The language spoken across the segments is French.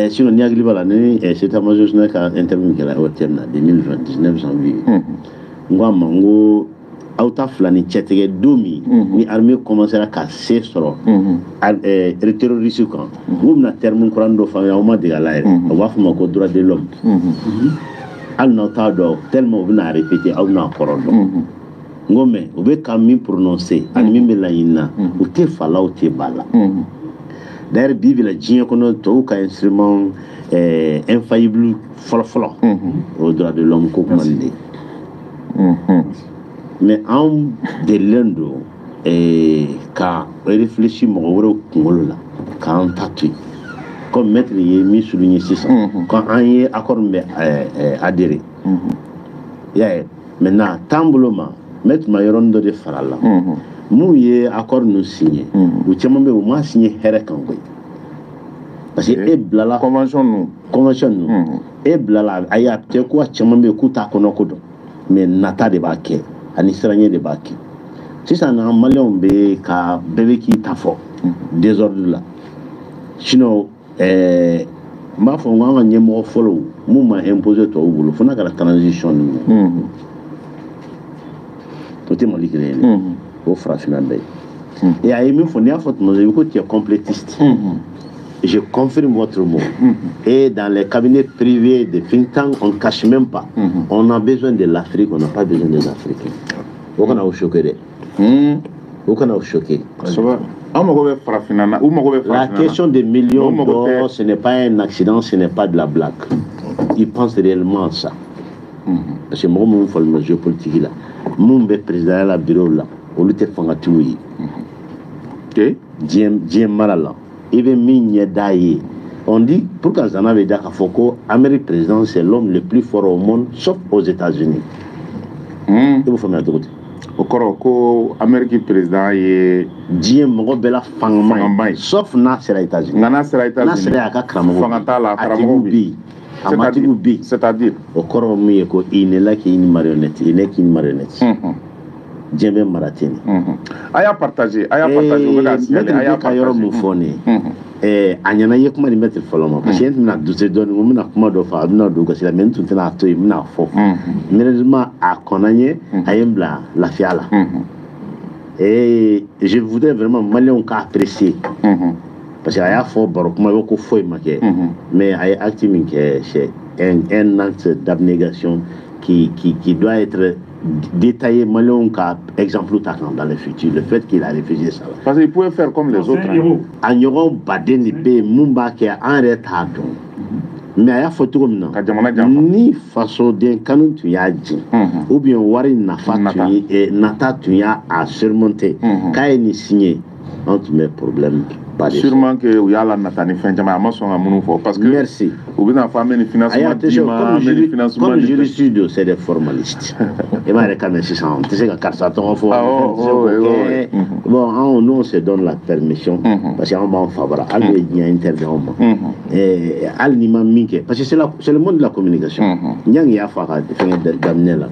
Sinon, il y a c'est un major qui a intervenu au terme de 2019 janvier. Moi, mango, auta flani tchétege domi, ni armée commencera à casser sur le terrorisme. Ou na terme courant de famille, on m'a dit à l'air, on va faire mon droit de l'homme. Al n'a tellement on a répété, on a encore. Ngome, on veut quand même prononcer, animé la ina, ou te fala ou te bala. D'ailleurs, Bible la djinn kono to ka instrument infaillible folo au droit de l'homme ko kumande. Mais en de l'endo ka réfléchir mo woro kungolo la ka en tatu comme maître Yemi souligné ça quand on y accord adhéré. Maintenant tambuloma maître Mayorondo de Farala. Mouye accord nous signé ou tchambe ou moi signé here kangoy parce que e blala convention nous e blala aya te ko tchambe kuta kono kodo mais nata de baké ani sranye de baké si ça na malon be ka bébé ki tafo désordre là sinon ma fo nganga nyemo follow mu ma imposer to wulo fona ka la transition tout est mon liquide au fraffinal. Et à Amy Fonia tu es complétiste. Je confirme votre mot. Et dans les cabinets privés de think tank, on ne cache même pas. On a besoin de l'Afrique, on n'a pas besoin des Africains. Aucun a choqué. Aucun a choqué. La question des millions d'euros, ce n'est pas un accident, ce n'est pas de la blague. Ils pensent réellement à ça. Parce que moi, je suis le géopolitique là. Moi, je suis président de la bureau là. On lutte fangatoui. Diem Marala. Il veut migner d'ailleurs. On dit, pourquoi ça n'avait pas Foko, Amérique président, c'est l'homme le plus fort au monde, sauf aux États-Unis. Et vous faites un au Koroko, Amérique président est Diem Mobela Fangmai, sauf Nasser aux États-Unis. Nasser à Kakramogala, c'est-à-dire, au Koromiko, il n'est là qu'une marionnette, il n'est qu'une marionnette. Djembe Maratini. Aya partagé, aya kayoro mufone. Anyana yekuma ni mettre follow parce que na douze don mo na kuma do fa na do gasila men tout na to na fo. Malheureusement a konanye ayembla la fiala. Et je voudrais vraiment malien ka apprécier. Parce que aya fo baro kuma ko foi make. Mais aya acting que c'est un acte d'abnégation qui doit être détailler Malon cas exemple dans le futur, le fait qu'il a refusé ça. Parce qu'il pouvait faire comme les autres. Agneron Baden Libé Mumba qui a un retard. Mais il y a photo comme ni façon d'un canon tu y a dit ou bien Wari Nafa et Nata tu y a à surmonter. Quand il est signé, on te met problème. Sûrement que il y a la Natani fin de ma maison à mon parce que merci. Ou bien famille les financements comme juriste c'est des formalistes. Et moi les caméras sont tu sais que ça tombe fort. Bon nous on se donne la permission parce qu'on va en faveur à il y a intervient et al nima minke parce que c'est le monde de la communication. Nyang ya fara d'amener là.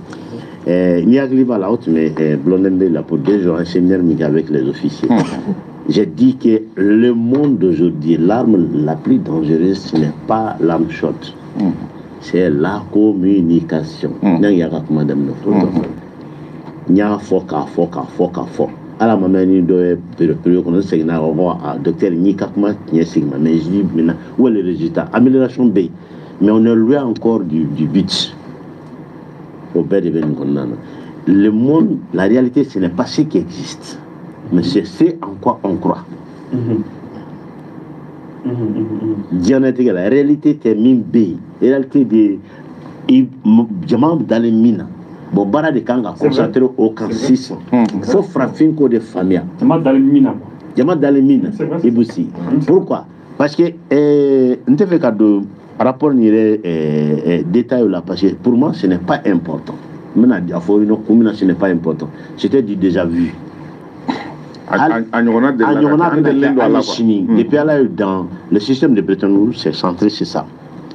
Niagli va là haute mais Blondembe là pour 2 jours un séminaire avec les officiers. J'ai dit que le monde d'aujourd'hui, l'arme la plus dangereuse, ce n'est pas l'arme shot, c'est la communication. Il y a madame il y a fort. À la maman, il doit être docteur Nikakma, mais je dis maintenant, où est le résultat? Amélioration B. Mais on est loin encore du but. Au bas de le monde, la réalité, ce n'est pas ce qui existe. Mais c'est ce en quoi on croit. La réalité est min B. La réalité de Djamab dans les mines. Bon, bara de Kanga concentré au camp 6. Il faut frapper une de famille. Djamab dans les mines. Et aussi. Pourquoi? Parce que on te fait cadeau rapport détail là parce que pour moi ce n'est pas important. Maintenant, ce n'est pas important. C'était du déjà vu. Depuis dans le système de Bretton Woods, c'est centré sur ça.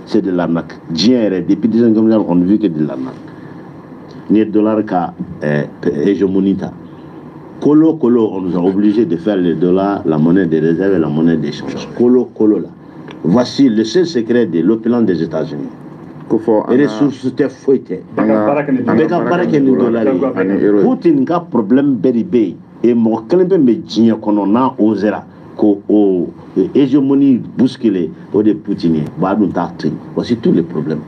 C'est de l'arnaque. Depuis 10 ans, on ne vit que de l'arnaque. Ni le dollar qu'a hégémonita. Colo, on nous a obligés de faire le dollar, la monnaie de réserve et la monnaie d'échange. Colo là. Voici le seul secret de l'opulence des États-Unis. Les ressources étaient fouettées. Poutine a problème beribé et mon clébé me dit qu'on a osé qu'au hégémonie bousculée au de Poutine. Voici tous les problèmes.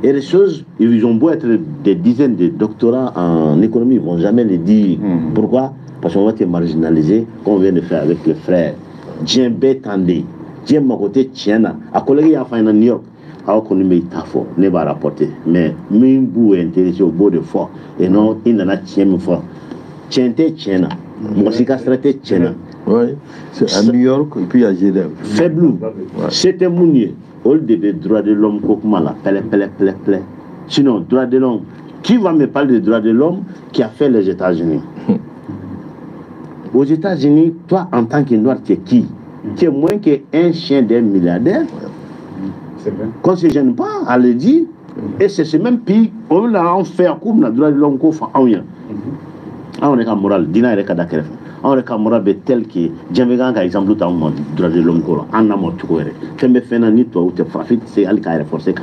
Et les choses, ils ont beau être des dizaines de doctorats en économie, ils ne vont jamais le dire. Pourquoi? Parce qu'on va être marginalisé, comme on vient de faire avec le frère Djembe Tandé. Djembe côté Tiena, à collègue à New York. Alors qu'on ne fort, ne va rapporter. Mais même vous intéressé au beau de fort. Et non, il n'en a tient fort. Tiente Tiena. Moi, c'est castraté Tiena. Oui, c'est à New York et puis à Genève. Faible. C'était Mounier. Au début, droit de l'homme, Kokmala, pele. Sinon, droit de l'homme. Qui va me parler de droit de l'homme qui a fait les États-Unis? Aux États-Unis, toi, en tant que noir, tu es qui? Tu es moins qu'un chien d'un milliardaire. Qu'on ne se gêne pas à le dire. Et c'est ce même pays, on l'a fait à coup, on a le droit de l'homme qu'on fait en rien. On est en moral, dina est à on est en moral tel que Djembegan, par exemple, tu as un droit de l'homme qu'on a en amour. Tu me fais un nid, toi, ou tu frappes, c'est elle qui a renforcé.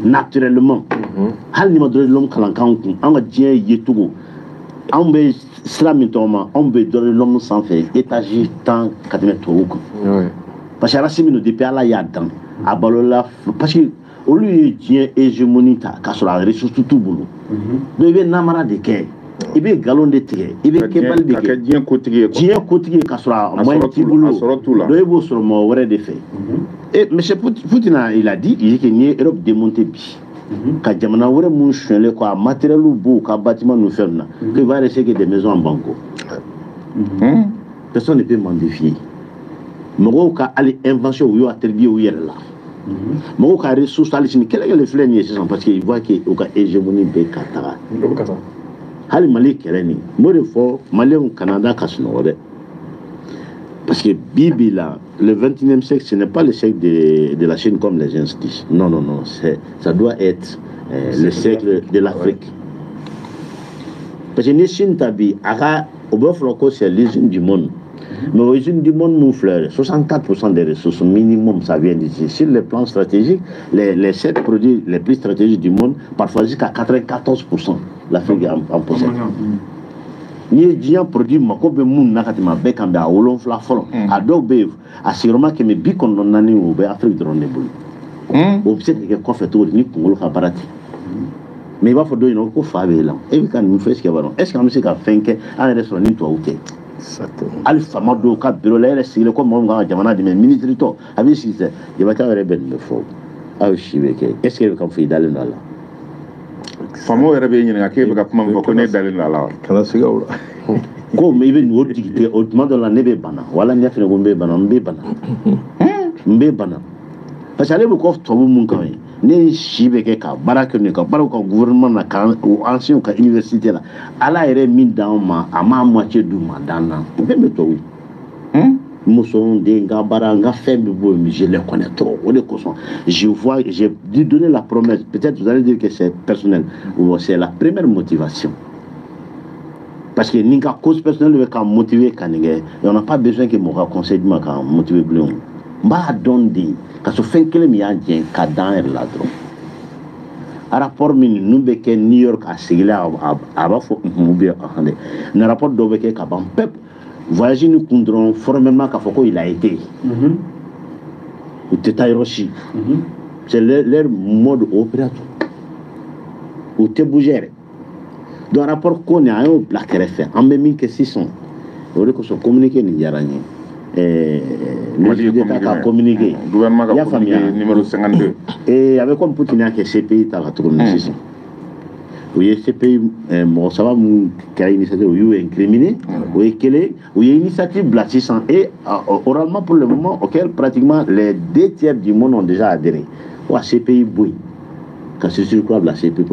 Naturellement, hal ni ma droit de l'homme qu'on a un dien yétougo. On veut slamintoma, on veut droit de l'homme sans faire, étagé tant qu'à te mettre au cou. Parce que la semaine de paix, là, il y a dans. À Balola, parce que au lieu de hégémonie, car sur la ressource tout boulot. Donc il y a namara de quai, il y a galon de tigre, il y a kebal de quai, il y a côté car sur la moitié petit boulot. Donc il y a sur mon vrai défait. Et M. Poutine il a dit qu'il y a Europe démontée bi. Quand Jamana aurait mouché le quoi matériel ou beau, quand bâtiment nous ferme là, qu'il va rester que des maisons en banco. Personne ne peut m'en défier. Mɔgɔw ka ali invention u y'u attribuer u yɛrɛ la mɔgɔw ka ressource ali sini kɛlɛ de filɛ nin ye sisan parce que il voit que u ka hégémonie bɛ ka taga hali Mali kɛlɛ nin m'o de fɔ Maliyɛnw kana da ka sunɔgɔ dɛ parce que bibi la le 21e siècle ce n'est pas le siècle de la Chine comme les gens disent non ça doit être le siècle de l'Afrique parce que ni Chine tabi aka o bɛ fɔlɔ ko c'est l'usine du monde. Mais aux usines du monde, mon frère, 64% des ressources minimum, ça vient d'ici. Sur le plan stratégique, les 7 produits les plus stratégiques du monde, parfois jusqu'à 94%, l'Afrique en possède. Ni j'ai un produit, ma copie moun nakatima bekambe a olon fla folo. A dog be, a sûrement que mes bicons non nani ou be Afrique de Rondeboul. Observe que quoi fait tout ni pour le barati. Mais il va falloir une autre fois là. Et quand nous faisons ce qu'il y a, est-ce qu'on sait qu'à fin qu'un restaurant ni toi ou t'es. Alpha Mado Cap Bureau, c'est le comme on a Jamana de mes ministres. Avec si c'est, il va y avoir un faux. Est-ce qu'il y a un fait d'aller là? Famo est revenu à Québec, comment vous connaissez d'aller là? Comme il veut nous autrement dans la neve bana. Voilà, il y a fait un bana. Parce que allez beaucoup de tout le monde quand même. Ne shibeke ka baraka ne ka baraka gouvernement na ka ancien ka université là ala ere min dans ma ama moitié du mandana même to oui muson de nga baranga faible bo je les connais trop on est conscient je vois j'ai dû donner la promesse peut-être vous allez dire que c'est personnel ou c'est la première motivation parce que ninga cause personnelle veut ka motiver kanige et on n'a pas besoin que mon conseil de ka motiver bleu mba dondi parce que fin que mi andien ka dans la dron a rapport min numbe ke New York a sigla aba fo mubia ahande na rapport do be ke ka ban pep voyage nous kundron formellement ka foko il a été ou teta Hiroshi c'est leur mode opératoire ou te bouger dans rapport qu'on a un black refait en même que 600 on que sont communiquer ni yarani le communiqué. Gouvernement a communiqué numéro 52. Et avec comme Poutine qui CPI t'as trouvé ici. Oui, CPI, ça va nous créer une initiative où il est incriminé, où il y a une initiative blanchissant et oralement pour le moment auquel pratiquement les 2 tiers du monde ont déjà adhéré. Ou à CPI bouille. Quand c'est sur quoi la CPI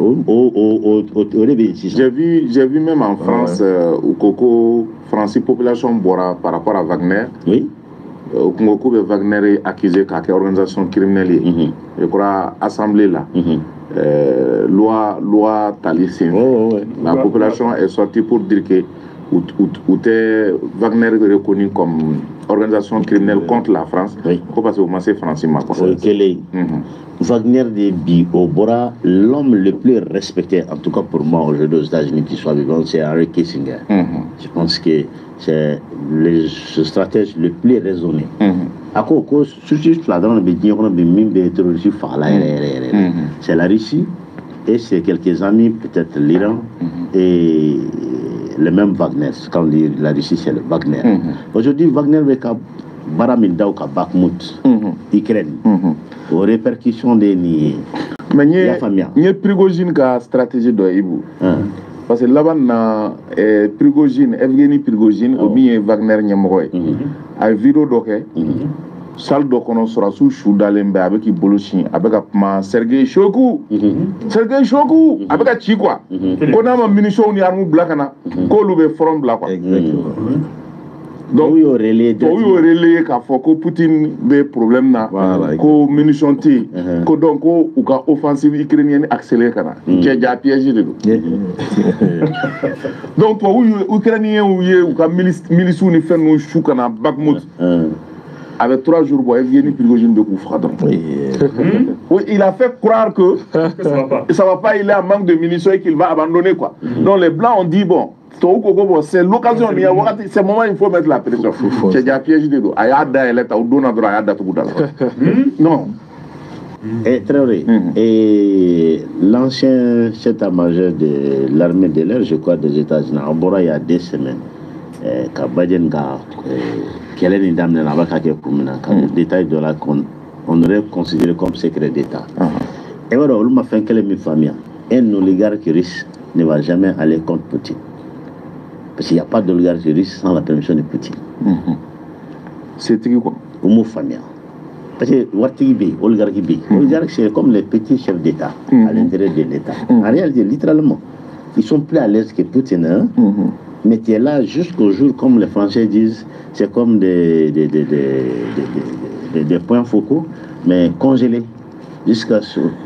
j'ai vu même en France où Coco Francis population boira par rapport à Wagner. Oui. Au Congo, Wagner est accusé qu'à organisation criminelle. Je crois assemblée là. Loi Talissin. La population est sortie pour dire que Wagner est reconnu comme organisation criminelle contre la France. Pourquoi parce que vous pensez français Wagner de Bi au Bora, l'homme le plus respecté, en tout cas pour moi aujourd'hui aux États-Unis qui soit vivant, c'est Henry Kissinger. Je pense que c'est le stratège le plus raisonné. C'est la Russie et c'est quelques amis, peut-être l'Iran et le même Wagner. Quand on dit la Russie, c'est le Wagner. Aujourd'hui, Wagner veut Baraminda ka Bakhmut, Ukraine, aux répercussions des nids. Mais il y a Prigogine qui a stratégie de Ibu. Parce que là-bas, Prigogine, Evgeny Prigogine, ou bien Wagner Nyamroy, a vidéo d'oké, salle de connaissance sous Choudalembe avec Bolochine, avec Sergei Shoigu, Sergei Shoigu, avec un Chikwa. On a une munition, on a un blacana, qu'on loue front black. Donc, il y a relais qu'a fait que Poutine des problèmes là, que munitions t, que donc ou que offensive ukrainienne accélérée kana. Qui a déjà piégé de nous. Donc toi ou ukrainien ou que milice ou ni fait nous chou kana Bakhmut. Avec 3 jours, il vient Prigogine de Koufradon. Oui, il a fait croire que ça va pas, il est en manque de munitions et qu'il va abandonner quoi. Donc les blancs ont dit bon. C'est l'occasion, c'est le moment où il faut mettre la pression. C'est déjà piégé de l'eau. Non. Très vrai. Et l'ancien chef-d'état-major de l'armée de l'air, je crois, des États-Unis, en Bora, il y a 2 semaines, quel est l'indemne là bas le détail de la on aurait considéré comme secret d'État. Et voilà, on m'a fait quelle famille. Un oligarque russe ne va jamais aller contre Poutine. Parce qu'il n'y a pas d'oligarque russe sans la permission de Poutine. C'est quoi? Homo famille. Parce que oligarque, c'est comme les petits chefs d'État à l'intérieur de l'État. En réalité, littéralement, ils sont plus à l'aise que Poutine. Mais tu es là jusqu'au jour, comme les Français disent, c'est comme des points focaux, mais congelés. Jusqu'à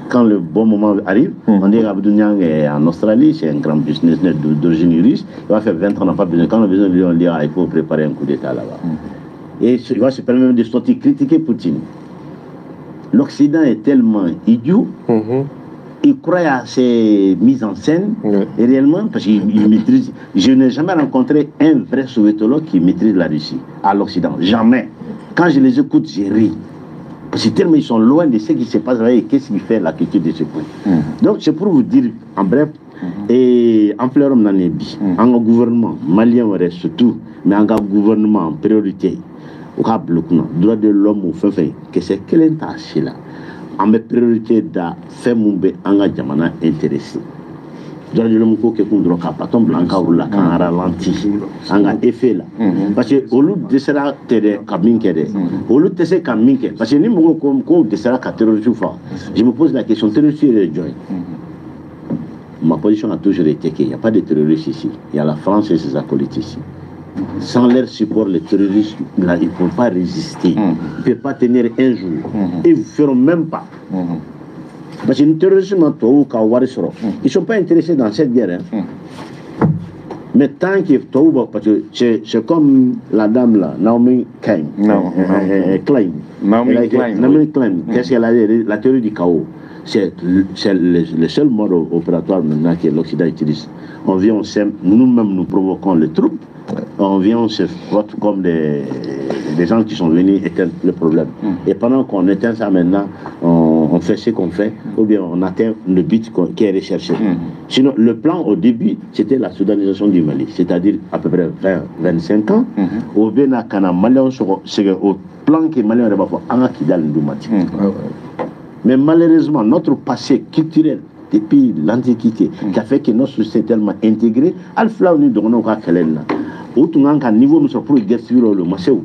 quand le bon moment arrive, on dit qu'Abdou Niang est en Australie, c'est un grand businessman d'origine russe, il va faire 20 ans, on n'a pas besoin. Quand on a besoin de lui, on dit il faut préparer un coup d'État là-bas. Et il va se permettre de sortir critiquer Poutine. L'Occident est tellement idiot, il croit à ces mises en scène, et réellement, parce qu'il maîtrise. Je n'ai jamais rencontré un vrai soviétologue qui maîtrise la Russie à l'Occident. Jamais. Quand je les écoute, j'ai ri. Parce que tellement ils sont loin de ce qui se passe là et qu'est-ce qui fait la culture de ce point. Donc c'est pour vous dire, en bref, et en fleur on en est bien. En gouvernement, malien reste surtout, mais en gouvernement en priorité, au cas bloquant, droit de l'homme au fait que c'est quelle tâche là. En priorité da fait mon bé en jamana intéressé. Droit de l'homme ko que qu'on droit patron blanc ou la quand ralenti en effet là. Parce que au lieu de cela t'aider camin qu'aider. Au lieu de cela camin qu'aider. Parce que ni mon comme de cela terroriste je me pose la question terroriste et joint. Ma position a toujours été qu'il n'y a pas de terroristes ici. Il y a la France et ses acolytes ici. Sans leur support, les terroristes, là, ils ne peuvent pas résister. Ils ne peuvent pas tenir un jour. Ils ne feront même pas. Parce que les terroristes, ils ne sont pas intéressés dans cette guerre. Mais tant que c'est comme la dame là, Naomi Klein. Qu'est-ce qu'elle a dit? La théorie du chaos. C'est le seul mode opératoire maintenant que l'Occident utilise. On vient, on s'aime, nous-mêmes nous provoquons les troupes. On vient, on se frotte comme des gens qui sont venus éteindre le problème. Et pendant qu'on éteint ça maintenant, on fait ce qu'on fait, ou bien on atteint le but qui est recherché. Sinon, le plan au début, c'était la soudanisation du Mali, c'est-à-dire à peu près 20-25 ans. Au bien, c'est au plan que Mali va faire un Kidal Ndoumati. Mais malheureusement, notre passé culturel depuis l'Antiquité, qui a fait que notre société est tellement intégrée, Alpha, nous donnons qu'à Kellen. Autant niveau nous sommes pour guerre civile le Masséou.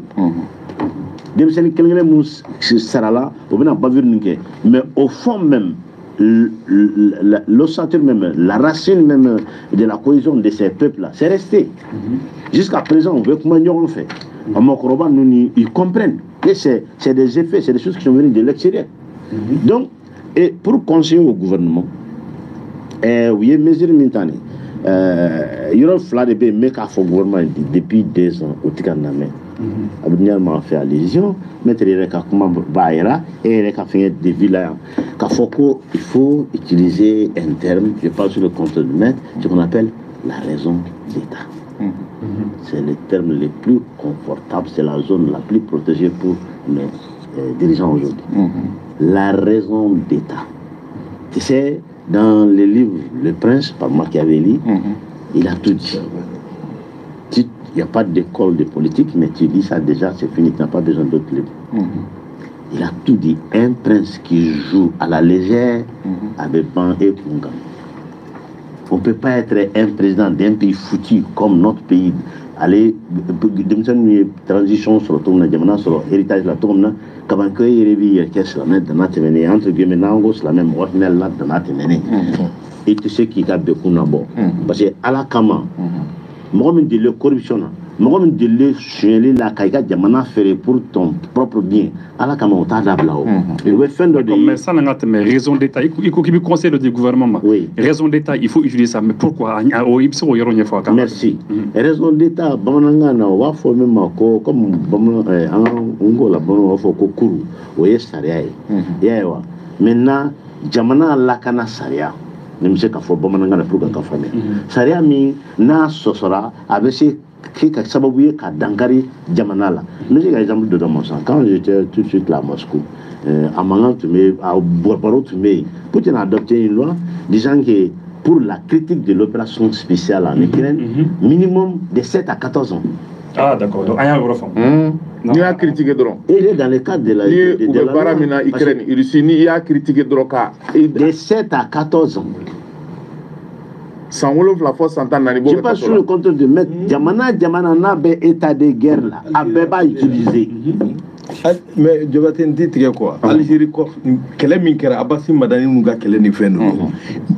Mais au fond même, l'ossature même, la racine même de la cohésion de ces peuples-là, c'est resté. Jusqu'à présent, on veut comment on fait. Ils comprennent que c'est des effets, c'est des choses qui sont venues de l'extérieur. Donc, et pour conseiller au gouvernement, oui, mesure maintenant. Il y a un flat de mais qu'à fond gouvernement depuis 2 ans au Tikaname. Abdou m'a fait allusion, mettre les cas comme Baïra et les cas des villages. Il faut utiliser un terme, je parle sur le compte de maître, ce qu'on appelle la raison d'État. C'est le terme le plus confortable, c'est la zone la plus protégée pour nos dirigeants aujourd'hui. La raison d'État. Tu sais, dans le livre Le Prince, par Machiavelli, il a tout dit. Il n'y a pas d'école de politique, mais tu dis ça déjà, c'est fini, tu n'as pas besoin d'autres livres. Il a tout dit. Un prince qui joue à la légère avec Ban et Kunga. On ne peut pas être un président d'un pays foutu comme notre pays. Aller, transition sur le sur l'héritage de la tombe, quand on y entre guillemets, la même ordinaire là, et tu sais qui a beaucoup d'abord. Parce que à la Kama, moi, je dis corruption. Moi, je dis que la Kaïga Diamana fait pour ton propre bien. À la Kama, on t'a d'abord. Mais ça n'a pas raison d'État. Il faut qu'il me conseille du gouvernement. Oui. Raison d'État, il faut utiliser ça. Mais pourquoi? Merci. Raison d'État, Bamananga, on va former Mako, comme Angola, on va faire Kokuru, ou Yestaria. Maintenant, Diamana Lakana Saria. Ne sais pas si Bamananga n'a plus qu'à famille. Saria mi na sosora avec ces qui sababouye ka dankari Diamana. Nous j'ai un exemple de Damansan. Quand j'étais tout de suite là à Moscou, à Mangan, à Borbaro, Poutine a adopté une loi disant que pour la critique de l'opération spéciale en Ukraine, minimum de 7 à 14 ans. Ah d'accord, donc il y a un refond. Il y a critiqué drôle. Il est dans le cadre de la loi. Il y a critiqué drôle. De 7 à 14 ans. Sans la force s'entend dans les je passe sur le compte de mettre Diamana n'a pas état de guerre là, a pas utilisé. Mais je vais te dire quoi. Algérie, quel est min kera Abassi Madani Nuga quel est ni fait nous.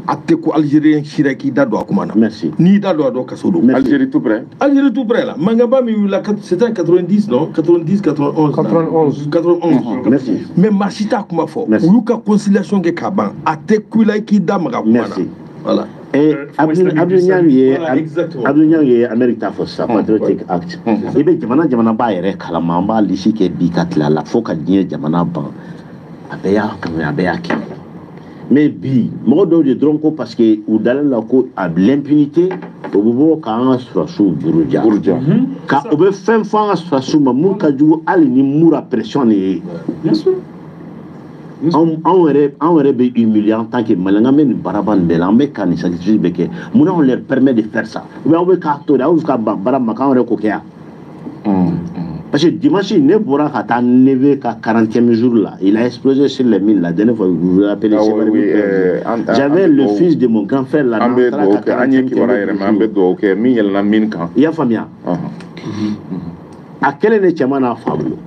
Acte quoi Algérien Chiraki d'Ado Akumana. Merci. Ni d'Ado Ado Kasodo. Algérie tout près. Algérie tout près là. Mangaba mi la c'était en 90 non 90 91. 91. Merci. Mais Machita Kuma fo. Ou ka conciliation ke Kaban. Acte quoi qui damaga Kumana. Merci. Voilà. Et Abdou Niang Amérique ta fossa Patriotic Act. Et bien Jamana Bayere Kalamamba l'ici qui est bicatla la faut qu'à dire Jamana ban Abeya comme Abeya qui. Mais bi modo de dronko parce que ou dans la côte à l'impunité au bobo quand soit sous Buruja. Quand on veut faire fois soit sous Mamour Kadjou ali ni moura pression et bien sûr. On aurait été humilié en tant que Malangame, Baraban, Belambe, Kanisaki, Beke. On leur permet de faire ça. Mais on veut qu'Actor, on veut qu'Baramakan, on veut qu'Okea. Parce que dimanche, il n'est pas qu'à 40e jour là. Il a explosé sur les mines la dernière fois. Vous vous rappelez, j'avais le fils de mon grand frère là. Il y a famille. À quel est le Tchamana Fabio?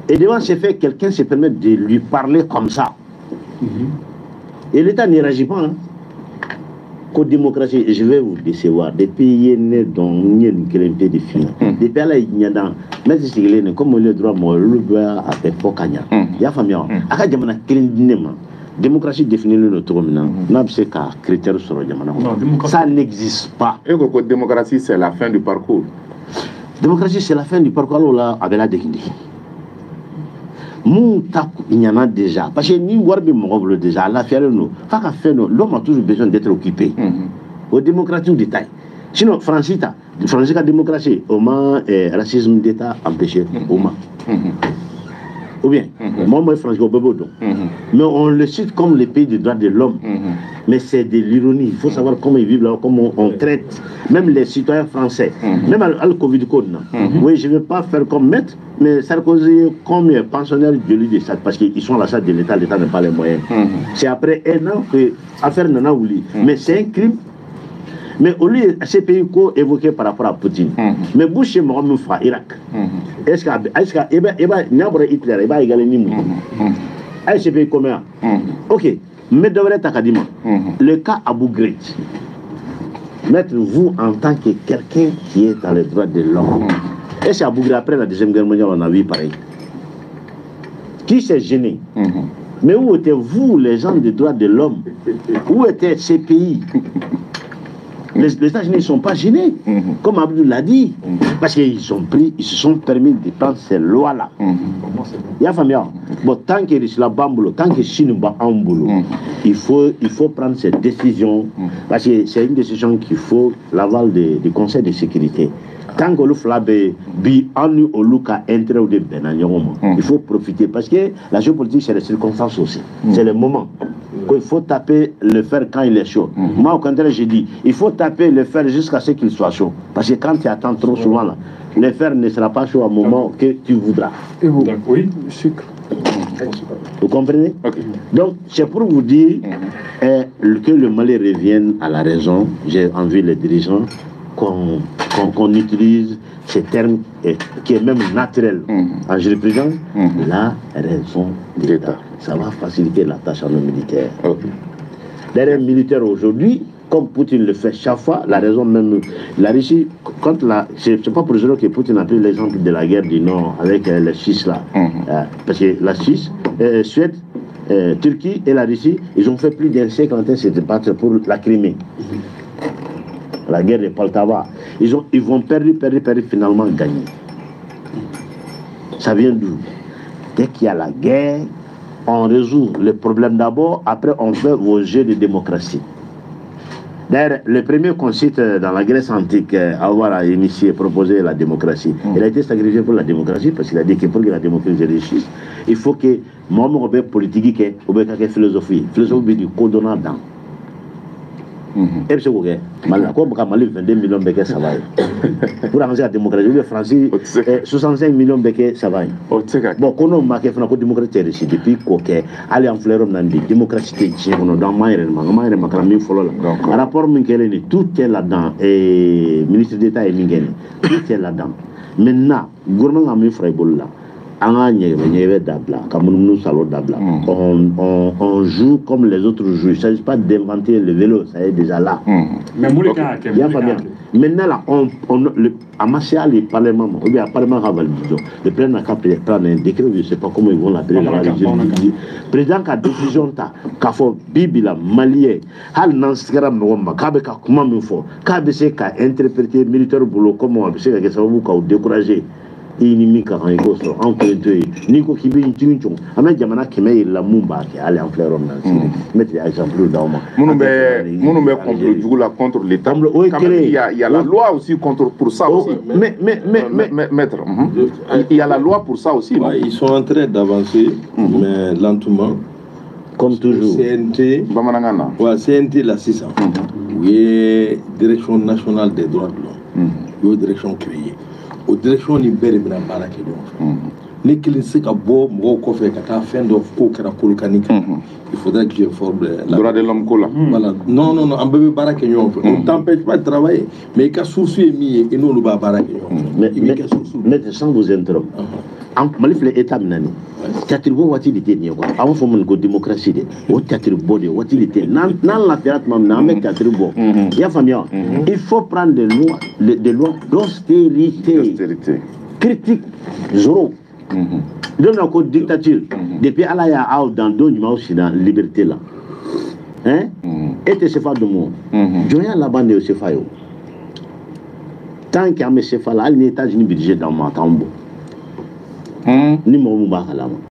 Et devant ce fait, quelqu'un se permet de lui parler comme ça. Et l'État n'y réagit pas. Qu'aux démocratie, je vais vous décevoir. Des pays nés dans une qualité de film. Des pays là, il y a dans. Mais c'est ce comme le droit, moi, le droit à faire Pokanya. Il y a famille. À quoi demande démocratie définit le notre maintenant. N'a pas qu'à critère sur le diamant. Ça n'existe pas. Et que démocratie, c'est la fin du parcours. Démocratie, c'est la fin du parcours. Alors là, avec la déguisée. Il y en a déjà. Parce que nous avons déjà la l'homme a toujours besoin d'être occupé. Au démocratique détail. Sinon, France a démocratie, au moins, racisme d'État empêché. Ou bien, moi, France, mais on le cite comme les pays des droits de l'homme. Mais c'est de l'ironie. Il faut savoir comment ils vivent là, comment on traite même les citoyens français. Même à le Covid code. Oui, je ne vais pas faire comme maître, mais Sarkozy, comme pensionnaire de lui, parce qu'ils sont à la salle de l'État, l'État n'a pas les moyens. C'est après un an que l'affaire n'en a oublié. Mais c'est un crime. Mais au lieu de ces pays évoqués par rapport à Poutine, mais Bush et Mohamed Fa, Irak, est-ce Hitler va égaler Nimou? Est-ce pays commun? Ok, mais devrait être académique. Le cas Abu Ghraib, mettre vous en tant que quelqu'un qui est dans les droits de l'homme. Est-ce qu'Abu Ghraib, après la Deuxième Guerre mondiale, on a vu pareil? Qui s'est gêné? Mais où étaient vous, les gens des droits de l'homme? Où étaient ces pays? Les États-Unis ne sont pas gênés, comme Abdou l'a dit, parce qu'ils ils se sont permis de prendre ces lois-là. Il y a famille. Bon, tant que la bamboulou, tant que Chine bat en boulot, il faut prendre cette décision, parce que c'est une décision qu'il faut l'aval du Conseil de sécurité. Tant que le flabe bi anu oluka entre ou de benanyoma, il faut profiter parce que la géopolitique c'est les circonstances aussi, c'est le moment. Il faut taper le fer quand il est chaud. Moi au contraire je dis, il faut taper le fer jusqu'à ce qu'il soit chaud, parce que quand tu attends trop souvent là, le fer ne sera pas chaud au moment que tu voudras. Et vous? Oui, sucre. Vous comprenez? Donc c'est pour vous dire que le Mali revienne à la raison. J'ai envie les dirigeants qu'on utilise ces termes qui est même naturel en jurisprudence, la raison d'État. Ça va faciliter la tâche à nos militaires. Derrière les militaires aujourd'hui, comme Poutine le fait chaque fois, la raison même, la Russie, c'est pas pour autant que Poutine a pris l'exemple de la guerre du Nord avec les Suisses là. Parce que la Suisse, Suède, Turquie et la Russie, ils ont fait plus d'un siècle en train de se battre pour la Crimée. La guerre de Poltava, ils vont perdre, finalement gagner. Ça vient d'où? Dès qu'il y a la guerre, on résout le problème d'abord, après on fait vos jeux de démocratie. D'ailleurs, le premier qu'on cite dans la Grèce antique à avoir initié, proposé la démocratie, il a été sacrifié pour la démocratie parce qu'il a dit que pour que la démocratie réussisse, il faut que moi, je politique, je philosophie du codonnant dans. Et puis, comme Mali 22 millions de béquets, ça va. Pour avancer la démocratie, le français, 65 millions de béquets, ça va. Bon, quand on a fait la démocratie, depuis qu'on allé en fleur, on a dit démocratie, dans le rapport, tout est là-dedans. Et ministre d'État est Mingeni, tout est là-dedans. Maintenant, le gouvernement a mis Freibourg là. On joue comme les autres jouent. Il ne s'agit pas d'inventer le vélo, ça est déjà là. Maintenant, là, à Marseille, le Parlement, ou bien le Parlement le président n'a qu'à prendre un décret, je ne sais pas comment ils vont l'appeler. Le président a décision, qu'a fait Bibila, Malien, Hal Nansera Mwamba, Kabeka Kumamufo, Kabeka interpréter militaire boulot, comment on sait que ça va vous décourager. Inimika en Écosse, en Corétoé, Nico Kibi, Tinchon, Ahmed Yamana Kemei, la Mumba, qui allait en fleur, mettre l'exemple dans mon contre l'État. Il y a la loi aussi pour ça aussi. Maître, il y a la loi pour ça aussi. Ils sont en train d'avancer, mais lentement. Comme toujours. CNT, CNT la 600. Oui, Direction nationale des droits de l'homme. Oui, direction créée. Aux directions ni bere mina bara ke don ni kilin se ka bo mo ko fe ka ta fin de ko kera kolkanik il faudrait que je forme la droit de l'homme ko la voilà non on bebe bara ke nyon on t'empêche pas de travailler mais ka source mi et non ba bara ke nyon mais sans vous interrompre en malifle état minani théâtre wati lité ni ko avant fo mon ko démocratie de o théâtre bo de wati lité nan la théâtre mam na avec théâtre bo ya famille il faut prendre des lois d'austérité critique zéro donne encore dictature depuis alaya out dans deux numéros aussi dans liberté là hein et c'est pas de moi joya la bande c'est fa yo tant qu'il y a mes c'est fa là les États-Unis budget dans ma tambo ni mo mu ba kala